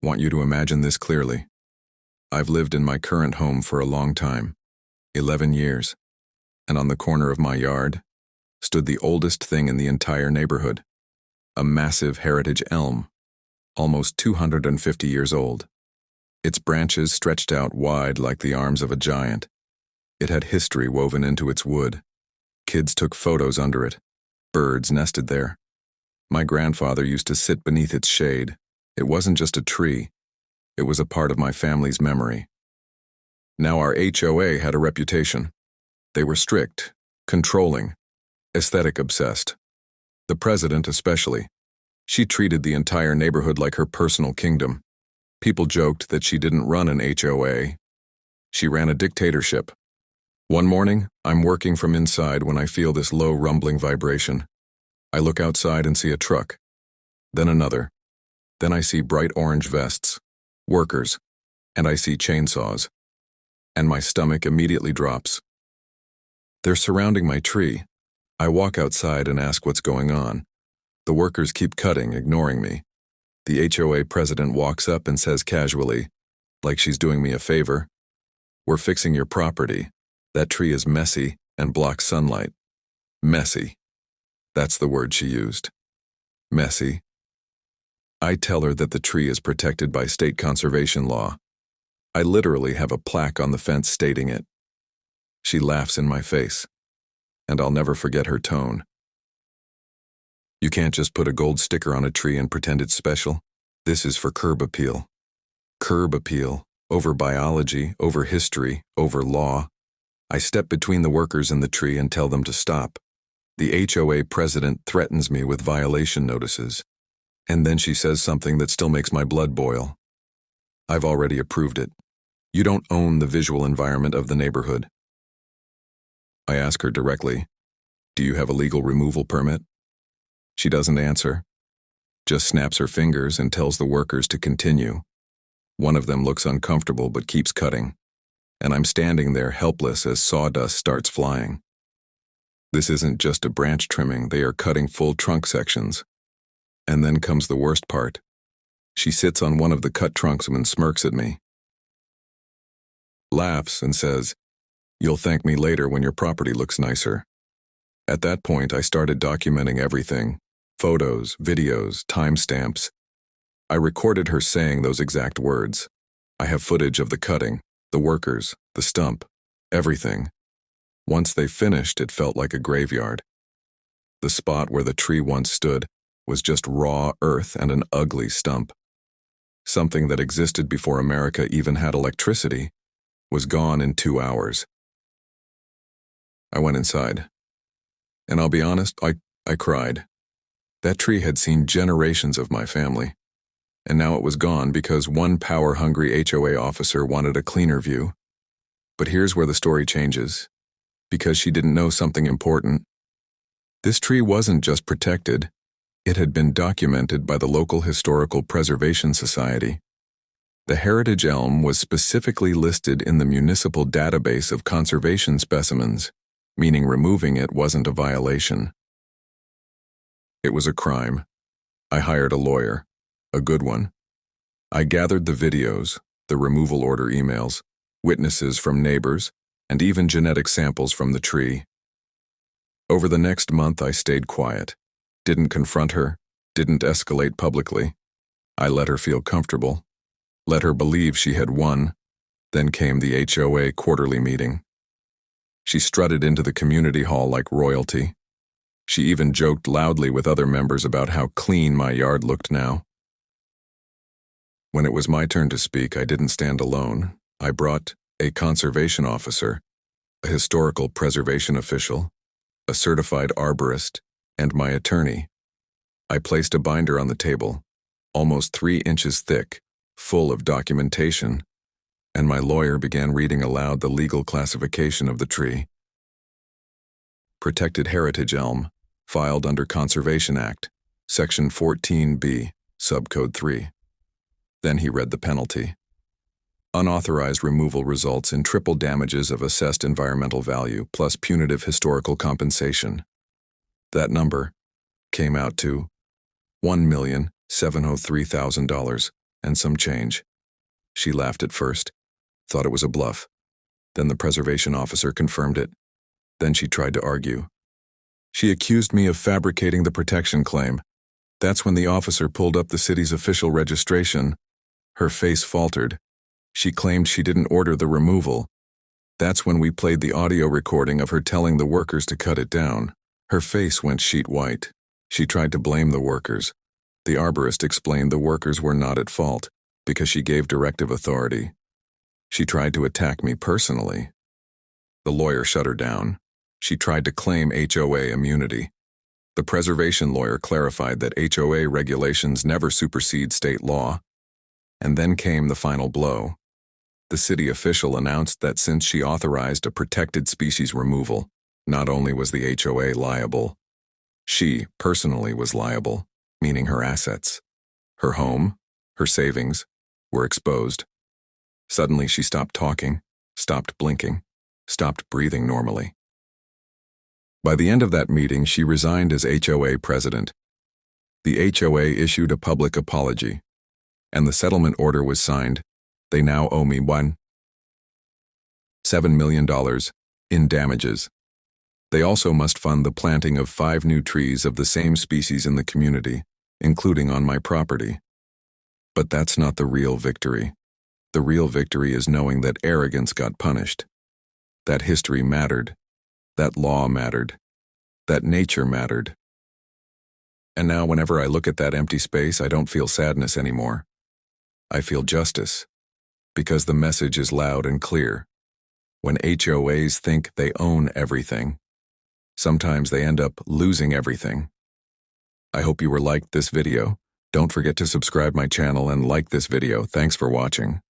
want you to imagine this clearly. I've lived in my current home for a long time, 11 years, and on the corner of my yard stood the oldest thing in the entire neighborhood, a massive Heritage Elm, almost 250 years old. Its branches stretched out wide like the arms of a giant. It had history woven into its wood. Kids took photos under it. Birds nested there. My grandfather used to sit beneath its shade. It wasn't just a tree. It was a part of my family's memory. Now our HOA had a reputation. They were strict, controlling, aesthetic-obsessed. The president especially. She treated the entire neighborhood like her personal kingdom. People joked that she didn't run an HOA. She ran a dictatorship. One morning, I'm working from inside when I feel this low rumbling vibration. I look outside and see a truck. Then another. Then I see bright orange vests, workers, and I see chainsaws. And my stomach immediately drops. They're surrounding my tree. I walk outside and ask what's going on. The workers keep cutting, ignoring me. The HOA president walks up and says casually, like she's doing me a favor, "We're fixing your property. That tree is messy and blocks sunlight." Messy. That's the word she used. Messy. I tell her that the tree is protected by state conservation law. I literally have a plaque on the fence stating it. She laughs in my face, and I'll never forget her tone. "You can't just put a gold sticker on a tree and pretend it's special. This is for curb appeal." Curb appeal, over biology, over history, over law. I step between the workers and the tree and tell them to stop. The HOA president threatens me with violation notices. And then she says something that still makes my blood boil. "I've already approved it. You don't own the visual environment of the neighborhood." I ask her directly, "Do you have a legal removal permit?" She doesn't answer, just snaps her fingers and tells the workers to continue. One of them looks uncomfortable but keeps cutting, and I'm standing there helpless as sawdust starts flying. This isn't just a branch trimming, they are cutting full trunk sections. And then comes the worst part. She sits on one of the cut trunks and smirks at me, laughs and says, "You'll thank me later when your property looks nicer." At that point, I started documenting everything. Photos, videos, timestamps. I recorded her saying those exact words. I have footage of the cutting, the workers, the stump, everything. Once they finished, it felt like a graveyard. The spot where the tree once stood was just raw earth and an ugly stump. Something that existed before America even had electricity was gone in 2 hours. I went inside. And I'll be honest, I cried. That tree had seen generations of my family. And now it was gone because one power-hungry HOA officer wanted a cleaner view. But here's where the story changes. Because she didn't know something important. This tree wasn't just protected. It had been documented by the local Historical Preservation Society. The Heritage Elm was specifically listed in the municipal database of conservation specimens, meaning removing it wasn't a violation. It was a crime. I hired a lawyer, a good one. I gathered the videos, the removal order emails, witnesses from neighbors, and even genetic samples from the tree. Over the next month, I stayed quiet. Didn't confront her, didn't escalate publicly. I let her feel comfortable, let her believe she had won. Then came the HOA quarterly meeting. She strutted into the community hall like royalty. She even joked loudly with other members about how clean my yard looked now. When it was my turn to speak, I didn't stand alone. I brought a conservation officer, a historical preservation official, a certified arborist, and my attorney. I placed a binder on the table, almost 3 inches thick, full of documentation, and my lawyer began reading aloud the legal classification of the tree. Protected Heritage Elm, filed under Conservation Act, Section 14B, Subcode 3. Then he read the penalty. Unauthorized removal results in triple damages of assessed environmental value plus punitive historical compensation. That number came out to $1,703,000 and some change. She laughed at first, thought it was a bluff. Then the preservation officer confirmed it. Then she tried to argue. She accused me of fabricating the protection claim. That's when the officer pulled up the city's official registration. Her face faltered. She claimed she didn't order the removal. That's when we played the audio recording of her telling the workers to cut it down. Her face went sheet white. She tried to blame the workers. The arborist explained the workers were not at fault because she gave directive authority. She tried to attack me personally. The lawyer shut her down. She tried to claim HOA immunity. The preservation lawyer clarified that HOA regulations never supersede state law. And then came the final blow. The city official announced that since she authorized a protected species removal, not only was the HOA liable, she personally was liable, meaning her assets. Her home, her savings, were exposed. Suddenly she stopped talking, stopped blinking, stopped breathing normally. By the end of that meeting, she resigned as HOA president. The HOA issued a public apology, and the settlement order was signed. They now owe me $7 million in damages. They also must fund the planting of 5 new trees of the same species in the community, including on my property. But that's not the real victory. The real victory is knowing that arrogance got punished, that history mattered, that law mattered, that nature mattered. And now whenever I look at that empty space, I don't feel sadness anymore. I feel justice, because the message is loud and clear. When HOAs think they own everything, sometimes they end up losing everything. I hope you liked this video. Don't forget to subscribe my channel and like this video. Thanks for watching.